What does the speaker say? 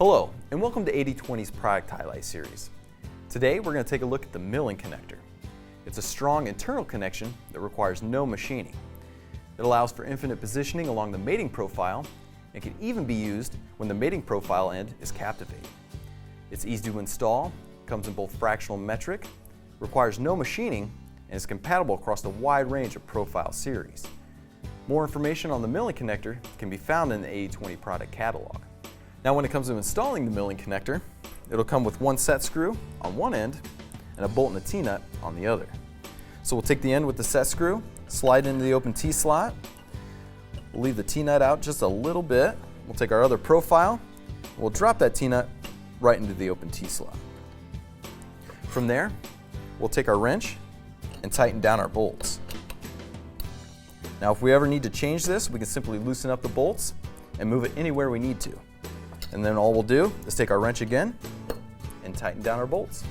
Hello, and welcome to 80/20's Product Highlight Series. Today we're going to take a look at the milling connector. It's a strong internal connection that requires no machining. It allows for infinite positioning along the mating profile and can even be used when the mating profile end is captivated. It's easy to install, comes in both fractional and metric, requires no machining, and is compatible across a wide range of profile series. More information on the milling connector can be found in the 80/20 product catalog. Now when it comes to installing the milling connector, it'll come with one set screw on one end and a bolt and a T-nut on the other. So we'll take the end with the set screw, slide into the open T-slot, we'll leave the T-nut out just a little bit, we'll take our other profile, we'll drop that T-nut right into the open T-slot. From there, we'll take our wrench and tighten down our bolts. Now if we ever need to change this, we can simply loosen up the bolts and move it anywhere we need to. And then all we'll do is take our wrench again and tighten down our bolts.